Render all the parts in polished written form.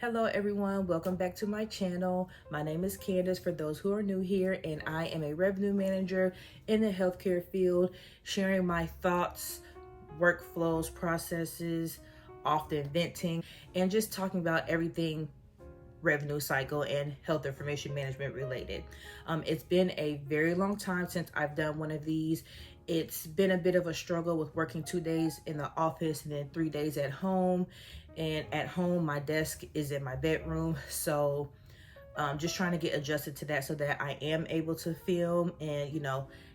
Hello everyone, welcome back to my channel. My name is Candace for those who are new here, and I am a revenue manager in the healthcare field, sharing my thoughts, workflows, processes, often venting, and just talking about everything revenue cycle and health information management related. It's been a very long time since I've done one of these. It's been a bit of a struggle with working 2 days in the office and then 3 days at home. And at home, my desk is in my bedroom. So just trying to get adjusted to that so that I am able to film and,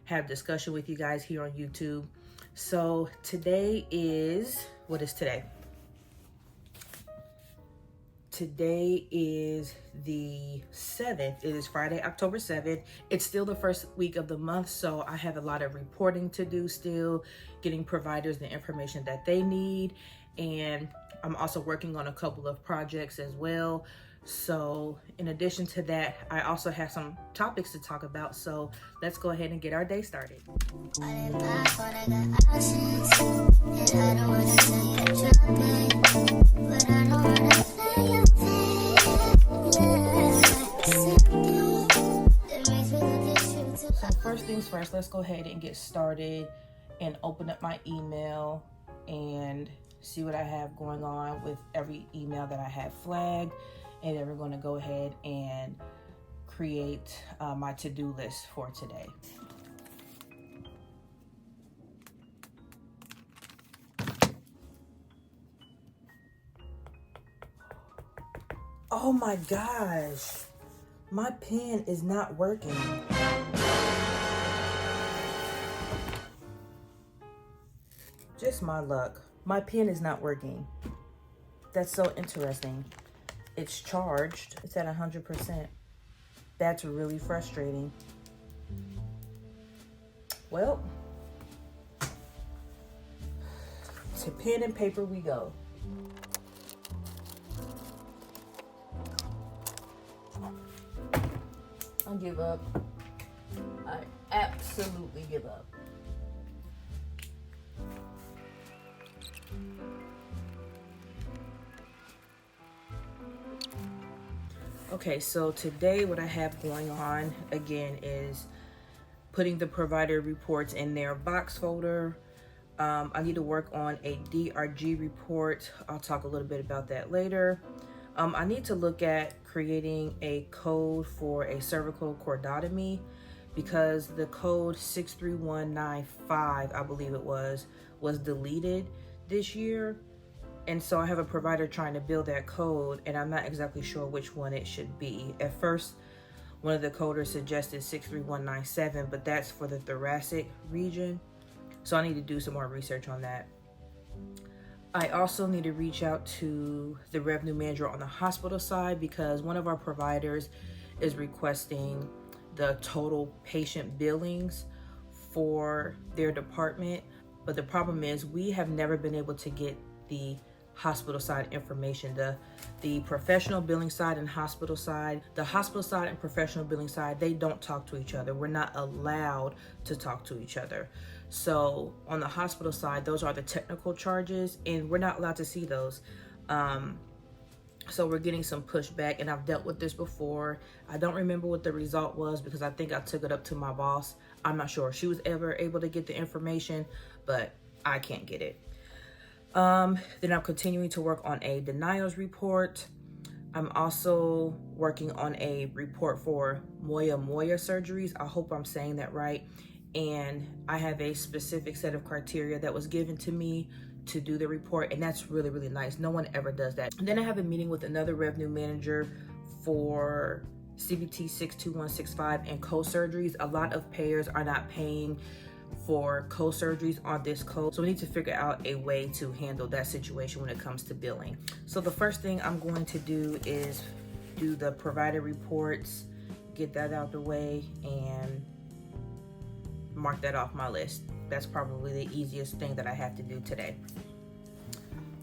have discussion with you guys here on YouTube. So today is, what is today? Today is the 7th. It is Friday, October 7th. It's still the first week of the month, so I have a lot of reporting to do still, getting providers the information that they need. And I'm also working on a couple of projects as well. So in addition to that, I also have some topics to talk about. So let's go ahead and get our day started. So first things first, let's go ahead and get started and open up my email and see what I have going on with every email that I have flagged. And then we're going to go ahead and create my to-do list for today. Oh my gosh, my pen is not working. Just my luck. My pen is not working. That's so interesting. It's charged. It's at 100%. That's really frustrating. Well, to pen and paper we go. I give up. I absolutely give up. Okay, so today what I have going on again is putting the provider reports in their box folder. I need to work on a DRG report. I'll talk a little bit about that later. I need to look at creating a code for a cervical cordotomy because the code 63195, I believe it was deleted this year. And so I have a provider trying to build that code, and I'm not exactly sure which one it should be. At first, one of the coders suggested 63197, but that's for the thoracic region. So I need to do some more research on that. I also need to reach out to the revenue manager on the hospital side because one of our providers is requesting the total patient billings for their department. But the problem is we have never been able to get the hospital side information, the professional billing side and hospital side. The hospital side and professional billing side, they don't talk to each other. We're not allowed to talk to each other. So on the hospital side, those are the technical charges, and we're not allowed to see those. So we're getting some pushback, and I've dealt with this before. I don't remember what the result was because I think I took it up to my boss. I'm not sure if she was ever able to get the information, but I can't get it. Then I'm continuing to work on a denials report. I'm also working on a report for Moya surgeries. I hope I'm saying that right. And I have a specific set of criteria that was given to me to do the report, and that's really, really nice. No one ever does that. And then I have a meeting with another revenue manager for CBT 62165 and Co-Surgeries. A lot of payers are not paying for Co-Surgeries on this code. So we need to figure out a way to handle that situation when it comes to billing. So the first thing I'm going to do is do the provider reports, get that out the way, and mark that off my list. That's probably the easiest thing that I have to do today.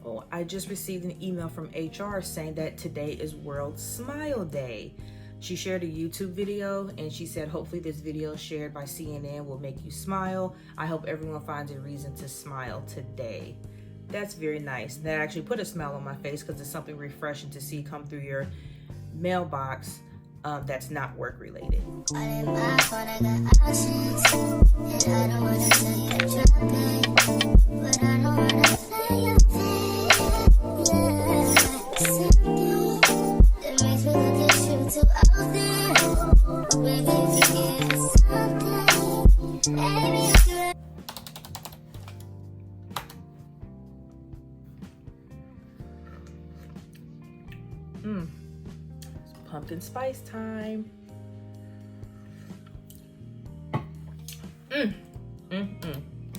Oh, I just received an email from HR saying that today is World Smile Day. She shared a YouTube video and she said, hopefully this video shared by CNN will make you smile. I hope everyone finds a reason to smile today. That's very nice. That actually put a smile on my face because it's something refreshing to see come through your mailbox that's not work related. It's pumpkin spice time.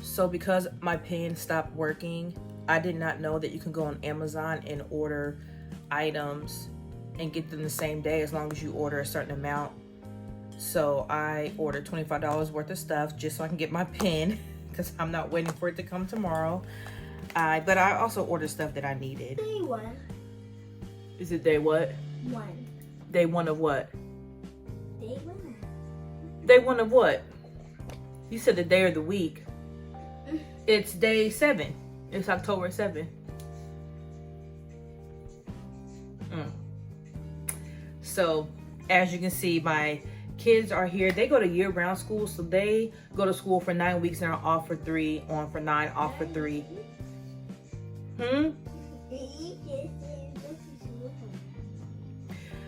So because my pen stopped working, I did not know that you can go on Amazon and order items and get them the same day as long as you order a certain amount. So I ordered $25 worth of stuff just so I can get my pen because I'm not waiting for it to come tomorrow. But I also ordered stuff that I needed. Day one. Is it day what? One. Day one of what? Day one. Day one of what? You said the day or the week. It's day 7. It's October 7. So as you can see, my kids are here. They go to year-round school, so they go to school for 9 weeks and are off for 3, on for 9, off for 3.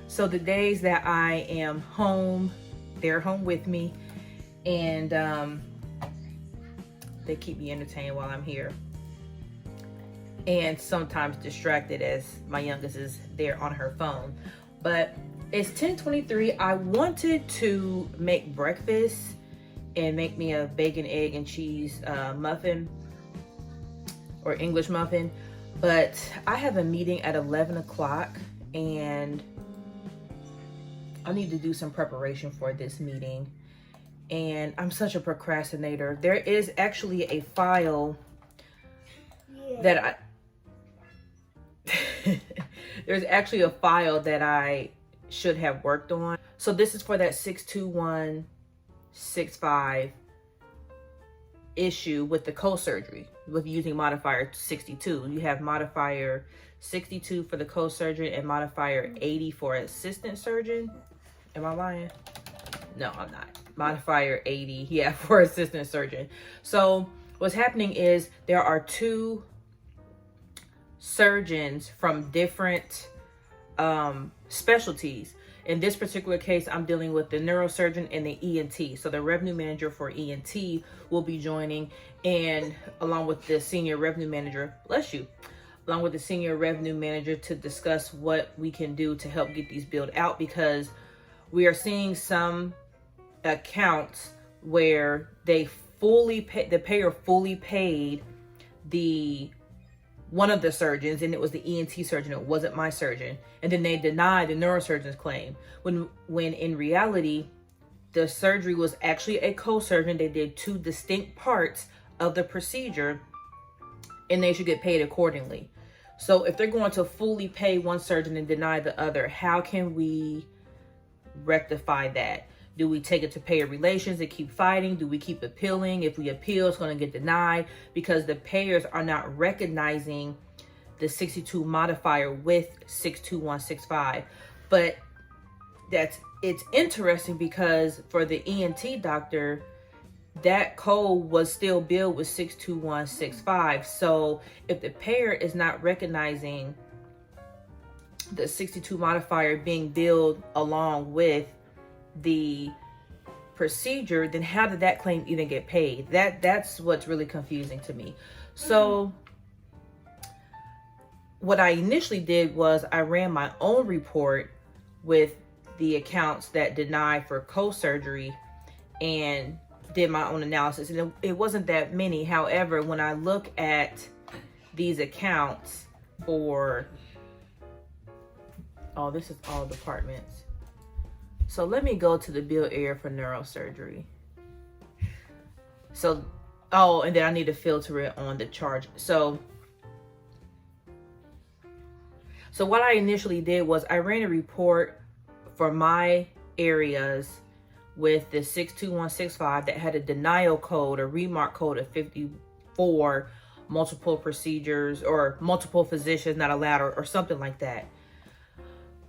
So the days that I am home, they're home with me, and they keep me entertained while I'm here, and sometimes distracted as my youngest is there on her phone. But it's 10:23. I wanted to make breakfast and make me a bacon, egg, and cheese muffin or English muffin, but I have a meeting at 11 o'clock and I need to do some preparation for this meeting. And I'm such a procrastinator. There is actually a file that there's actually a file that I should have worked on. So this is for that 62165 issue with the co-surgery with using modifier 62. You have modifier 62 for the co-surgery and modifier 80 for assistant surgeon. Am I lying? No, I'm not. Modifier 80, yeah, for assistant surgeon. So what's happening is there are 2 surgeons from different specialties. In this particular case, I'm dealing with the neurosurgeon and the ENT. So the revenue manager for ENT will be joining, and along with the senior revenue manager, bless you, along with the senior revenue manager to discuss what we can do to help get these billed out, because we are seeing some accounts where they fully pay, the payer fully paid one of the surgeons, and it was the ENT surgeon. It wasn't my surgeon. And then they denied the neurosurgeon's claim when in reality, the surgery was actually a co-surgeon. They did 2 distinct parts of the procedure and they should get paid accordingly. So if they're going to fully pay one surgeon and deny the other, how can we rectify that? Do we take it to payer relations and keep fighting? Do we keep appealing? If we appeal, it's going to get denied because the payers are not recognizing the 62 modifier with 62165. But it's interesting because for the ENT doctor, that code was still billed with 62165. So if the payer is not recognizing the 62 modifier being billed along with the procedure, then how did that claim even get paid? That's what's really confusing to me. So what I initially did was I ran my own report with the accounts that denied for co-surgery and did my own analysis, and it wasn't that many. However, when I look at these accounts for, oh, this is all departments. So let me go to the bill area for neurosurgery. So, oh, and then I need to filter it on the charge. So what I initially did was I ran a report for my areas with the 62165 that had a denial code or remark code of 54, multiple procedures or multiple physicians not allowed or something like that.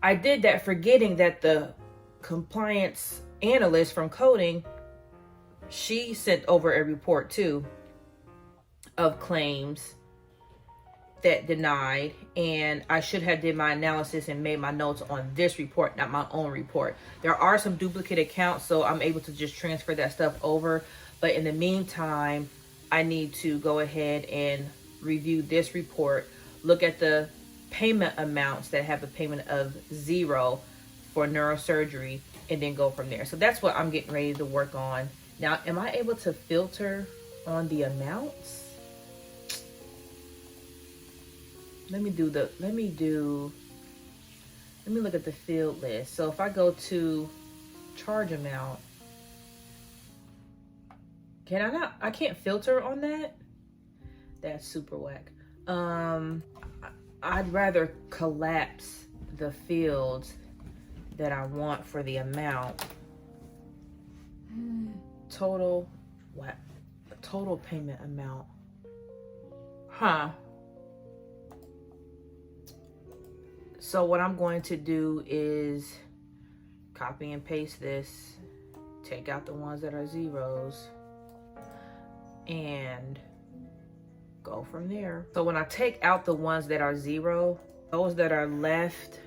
I did that forgetting that the compliance analyst from coding, she sent over a report too of claims that denied, and I should have did my analysis and made my notes on this report, not my own report. There are some duplicate accounts, so I'm able to just transfer that stuff over. But in the meantime, I need to go ahead and review this report, look at the payment amounts that have a payment of 0 for neurosurgery, and then go from there. So that's what I'm getting ready to work on. Now, am I able to filter on the amounts? Let me look at the field list. So if I go to charge amount, I can't filter on that? That's super whack. I'd rather collapse the fields that I want for the amount. Total payment amount. So what I'm going to do is copy and paste this, take out the ones that are zeros, and go from there. So when I take out the ones that are 0, those that are left,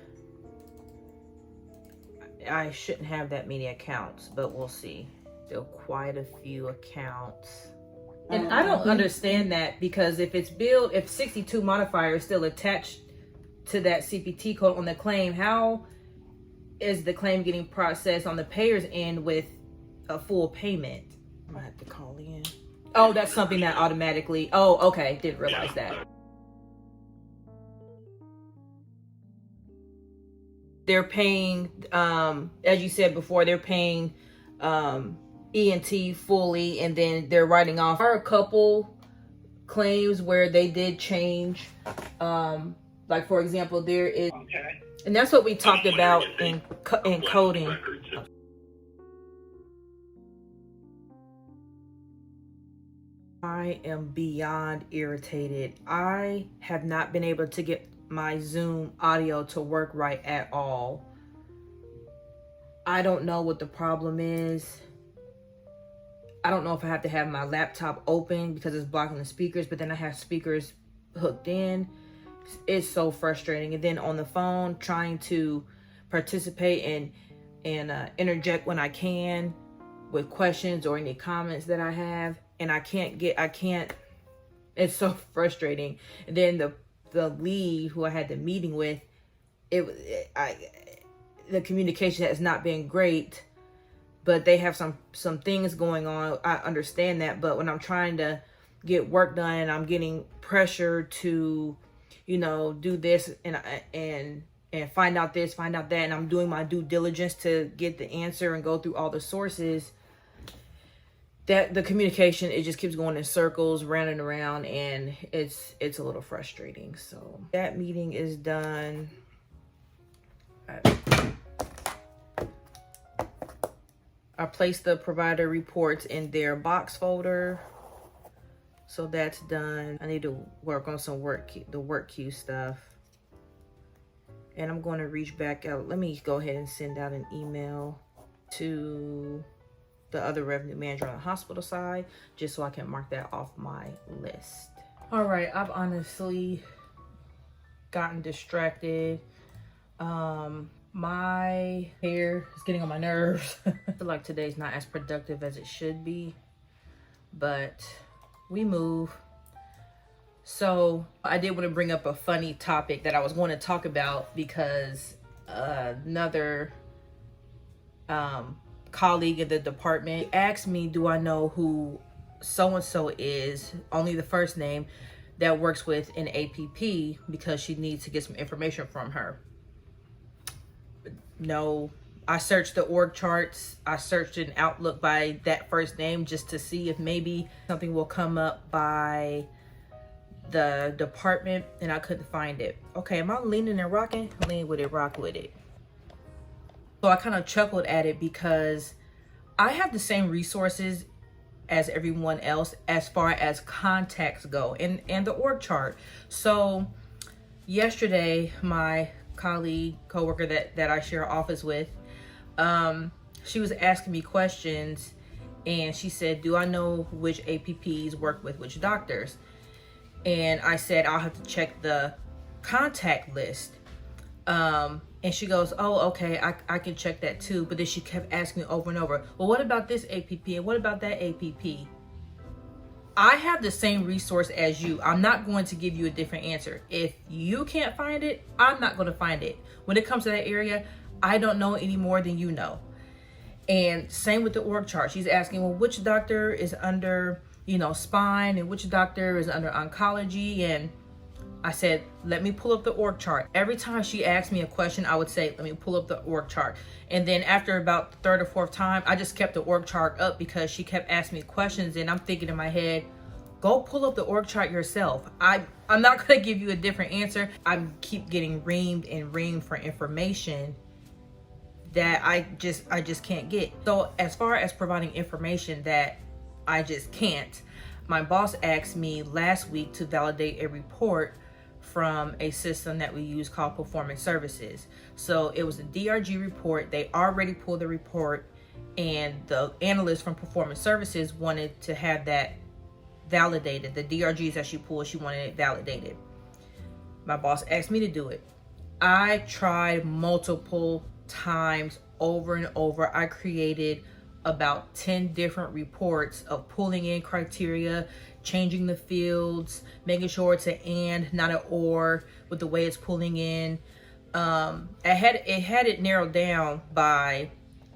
I shouldn't have that many accounts, but we'll see. Still quite a few accounts. And I don't understand that, because if it's billed, if 62 modifier is still attached to that CPT code on the claim, how is the claim getting processed on the payer's end with a full payment? I might have to call in. Oh, that's something that automatically, oh, okay, didn't realize that. They're paying, as you said before, they're paying ENT fully, and then they're writing off. There are a couple claims where they did change, like for example, there is, and that's what we talked about in coding. I am beyond irritated. I have not been able to get my Zoom audio to work right at all. I don't know what the problem is. I don't know if I have to have my laptop open because it's blocking the speakers, but then I have speakers hooked in. It's so frustrating. And then on the phone, trying to participate and interject when I can with questions or any comments that I have, and I can't. It's so frustrating. And then the lead who I had the meeting with, the communication has not been great, but they have some things going on. I understand that, but when I'm trying to get work done and I'm getting pressure to, do this and find out this, find out that, and I'm doing my due diligence to get the answer and go through all the sources, that the communication, it just keeps going in circles, round and around, and it's a little frustrating. So that meeting is done. I placed the provider reports in their box folder, so that's done. I need to work on some the work queue stuff, and I'm going to reach back out. Let me go ahead and send out an email to the other revenue manager on the hospital side, just so I can mark that off my list. All right, I've honestly gotten distracted. My hair is getting on my nerves. I feel like today's not as productive as it should be, but we move. So I did want to bring up a funny topic that I was going to talk about, because another colleague in the department asked me, do I know who so-and-so is, only the first name, that works with an APP, because she needs to get some information from her. No, I searched the org charts. I searched in Outlook by that first name just to see if maybe something will come up by the department, and I couldn't find it. Okay, am I leaning and rocking? Lean with it, rock with it. So I kind of chuckled at it, because I have the same resources as everyone else as far as contacts go and the org chart. So yesterday, my colleague, coworker that I share office with, she was asking me questions, and she said, do I know which APPs work with which doctors? And I said, I'll have to check the contact list. And she goes, oh, okay, I can check that too. But then she kept asking me over and over, well, what about this APP? And what about that APP? I have the same resource as you. I'm not going to give you a different answer. If you can't find it, I'm not going to find it. When it comes to that area, I don't know any more than you know. And same with the org chart. She's asking, well, which doctor is under, spine, and which doctor is under oncology? And I said, let me pull up the org chart. Every time she asked me a question, I would say, let me pull up the org chart. And then after about the third or fourth time, I just kept the org chart up because she kept asking me questions, and I'm thinking in my head, go pull up the org chart yourself. I'm not going to give you a different answer. I keep getting reamed for information that I just can't get. So as far as providing information that I just can't, my boss asked me last week to validate a report from a system that we use called Performance Services. So it was a DRG report. They already pulled the report, and the analyst from Performance Services wanted to have that validated. The DRGs that she pulled, she wanted it validated. My boss asked me to do it. I tried multiple times over and over. I created about 10 different reports of pulling in criteria, changing the fields, making sure it's an and, not an or, with the way it's pulling in. It had it narrowed down by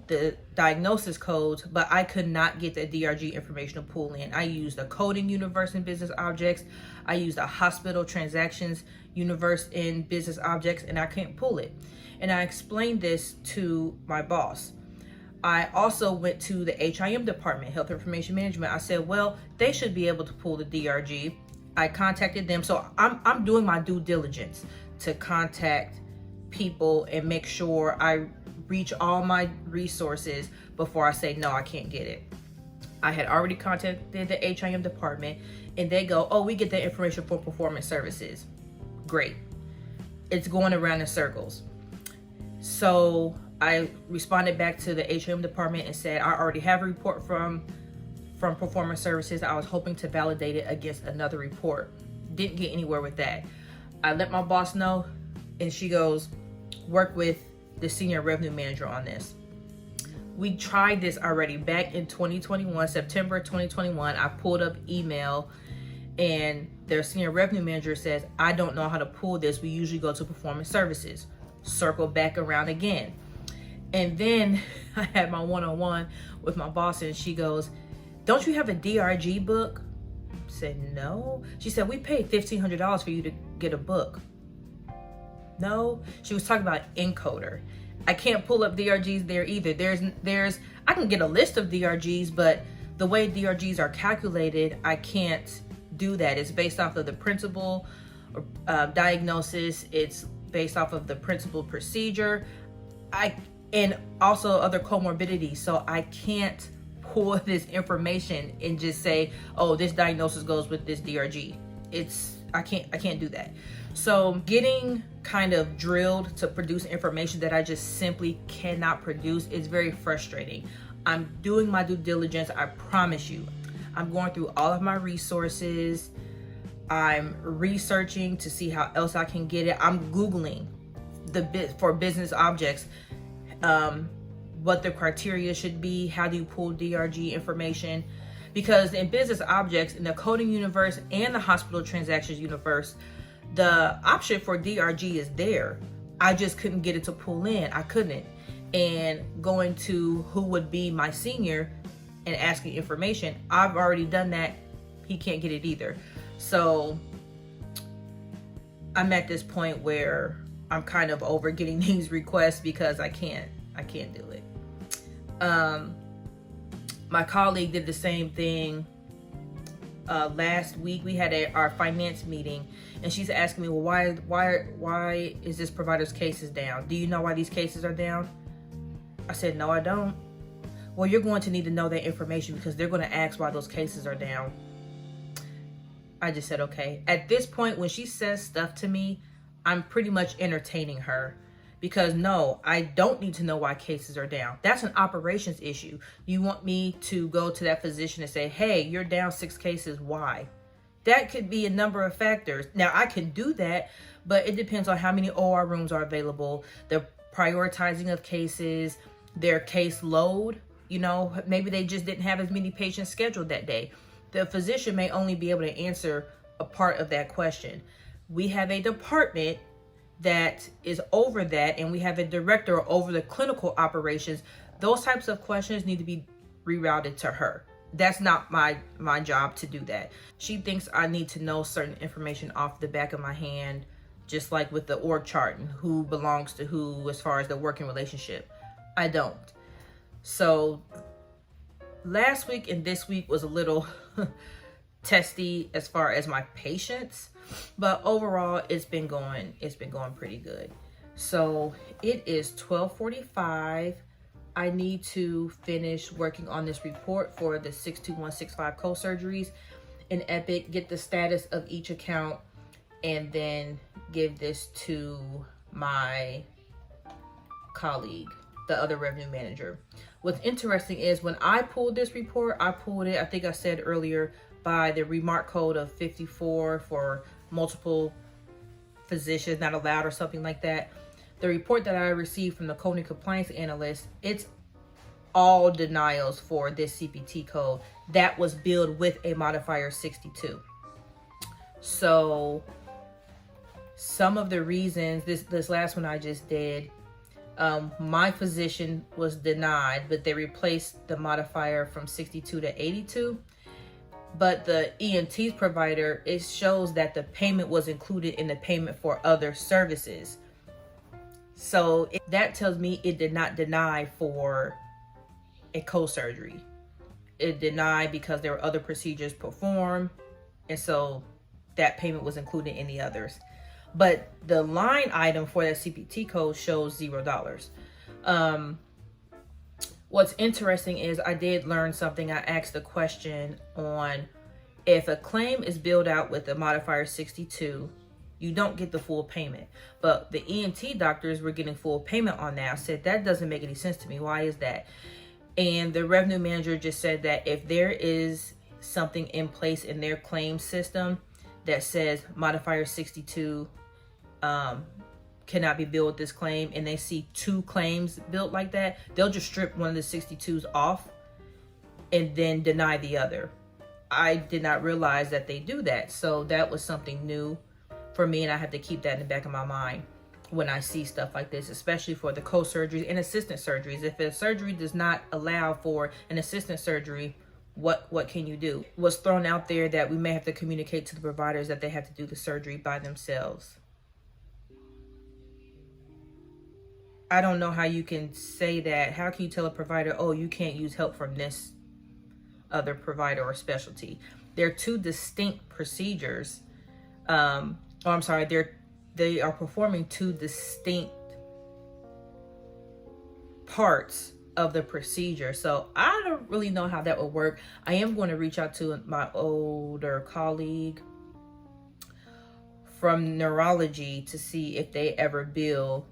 the diagnosis codes, but I could not get the DRG information to pull in. I used the coding universe in business objects. I used a hospital transactions universe in business objects, and I couldn't pull it. And I explained this to my boss. I also went to the HIM department, Health Information Management. I said, well, they should be able to pull the DRG. I contacted them. So I'm doing my due diligence to contact people and make sure I reach all my resources before I say, no, I can't get it. I had already contacted the HIM department, and they go, oh, we get that information from Performance Services. Great. It's going around in circles. So I responded back to the HM department and said, I already have a report from Performance Services. I was hoping to validate it against another report. Didn't get anywhere with that. I let my boss know, and she goes, work with the senior revenue manager on this. We tried this already back in 2021, September 2021. I pulled up email, and their senior revenue manager says, I don't know how to pull this. We usually go to Performance Services. Circle back around again. And then I had my one-on-one with my boss, and she goes, don't you have a DRG book? I said, no. She said, we paid $1,500 for you to get a book. No. She was talking about encoder. I can't pull up DRGs there either. I can get a list of DRGs, but the way DRGs are calculated, I can't do that. It's based off of the principal diagnosis. It's based off of the principal procedure. And also other comorbidities. So I can't pull this information and just say, oh, this diagnosis goes with this DRG. I can't do that. So getting kind of drilled to produce information that I just simply cannot produce is very frustrating. I'm doing my due diligence, I promise you. I'm going through all of my resources. I'm researching to see how else I can get it. I'm Googling for business objects, what the criteria should be, how do you pull DRG information, because in business objects, in the coding universe and the hospital transactions universe, the option for DRG is there. I just couldn't get it to pull in. I couldn't. And going to who would be my senior and asking information, I've already done that. He can't get it either. So I'm at this point where I'm kind of over getting these requests because I can't do it. My colleague did the same thing last week. We had our finance meeting, and she's asking me, well, why is this provider's cases down? Do you know why these cases are down? I said, no, I don't. Well, you're going to need to know that information because they're going to ask why those cases are down. I just said, okay. At this point, when she says stuff to me, I'm pretty much entertaining her. Because no, I don't need to know why cases are down. That's an operations issue. You want me to go to that physician and say, hey, you're down 6 cases. Why? That could be a number of factors. Now, I can do that, but it depends on how many OR rooms are available, the prioritizing of cases, their case load. You know, maybe they just didn't have as many patients scheduled that day. The physician may only be able to answer a part of that question. We have a department that is over that, and we have a director over the clinical operations. Those types of questions need to be rerouted to her. That's not my job to do that. She thinks I need to know certain information off the back of my hand, just like with the org chart and who belongs to who as far as the working relationship. I don't. So last week and this week was a little testy as far as my patience, but overall it's been going pretty good. So it is 12:45. I need to finish working on this report for the 62165 Co-Surgeries in Epic, get the status of each account, and then give this to my colleague, the other revenue manager. What's interesting is when I pulled this report, I pulled it, I think I said earlier, by the remark code of 54 for multiple physicians not allowed or something like that. The report that I received from the coding compliance analyst, it's all denials for this CPT code that was billed with a modifier 62. So some of the reasons, this last one I just did, my physician was denied, but they replaced the modifier from 62 to 82. But the ENT's provider, it shows that the payment was included in the payment for other services. So that tells me it did not deny for a co-surgery. It denied because there were other procedures performed, and so that payment was included in the others. But the line item for that CPT code shows $0. What's interesting is I did learn something. I asked a question on if a claim is billed out with a modifier 62, you don't get the full payment. But the ENT doctors were getting full payment on that. I said, that doesn't make any sense to me. Why is that? And the revenue manager just said that if there is something in place in their claim system that says modifier 62 cannot be billed with this claim, and they see 2 claims built like that, they'll just strip one of the 62s off and then deny the other. I did not realize that they do that. So that was something new for me, and I have to keep that in the back of my mind when I see stuff like this, especially for the co-surgeries and assistant surgeries. If a surgery does not allow for an assistant surgery, what can you do? Was thrown out there that we may have to communicate to the providers that they have to do the surgery by themselves. I don't know how you can say that. How can you tell a provider, oh, you can't use help from this other provider or specialty? They're 2 distinct procedures. They are performing 2 distinct parts of the procedure. So I don't really know how that would work. I am going to reach out to my older colleague from neurology to see if they ever bill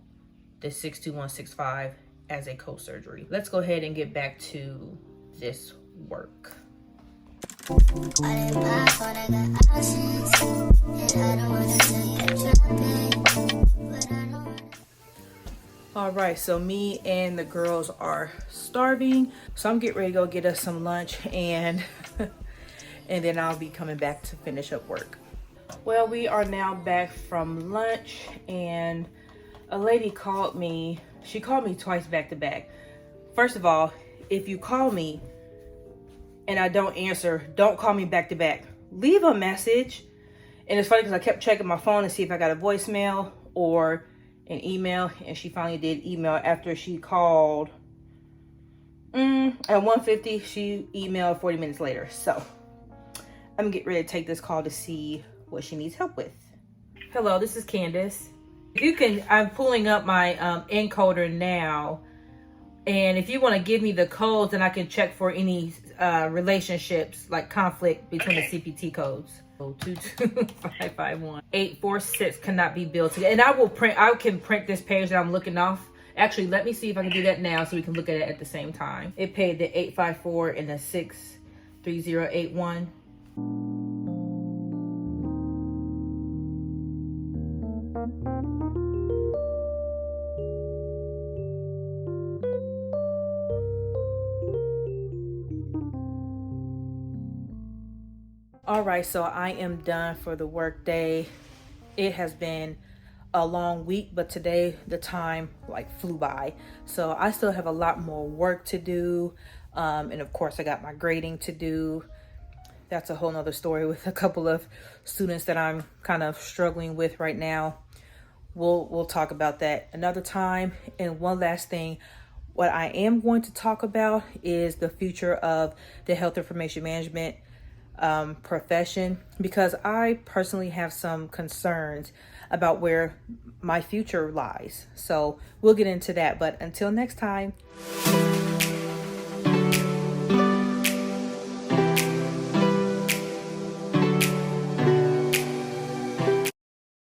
the 62165 as a co-surgery. Let's go ahead and get back to this work. All right, so me and the girls are starving, so I'm getting ready to go get us some lunch, and then I'll be coming back to finish up work. Well, we are now back from lunch, and a lady called me. She called me twice back to back. First of all, if you call me and I don't answer, don't call me back to back. Leave a message. And it's funny because I kept checking my phone to see if I got a voicemail or an email, and she finally did email after she called. At 1:50, she emailed 40 minutes later. So I'm getting ready to take this call to see what she needs help with. Hello, this is Candace. You can, I'm pulling up my encoder now, And if you want to give me the codes, then I can check for any relationships, like conflict between the CPT codes. 22551 846 cannot be billed together. And I can print this page that I'm looking off. Actually, let me see if I can do that now so we can look at it at the same time. It paid the 854 and the 63081. All right, so I am done for the work day. It has been a long week, but today the time like flew by. So I still have a lot more work to do. And of course I got my grading to do. That's a whole nother story with a couple of students that I'm kind of struggling with right now. We'll talk about that another time. And one last thing, what I am going to talk about is the future of the health information management profession, because I personally have some concerns about where my future lies. So we'll get into that, but until next time.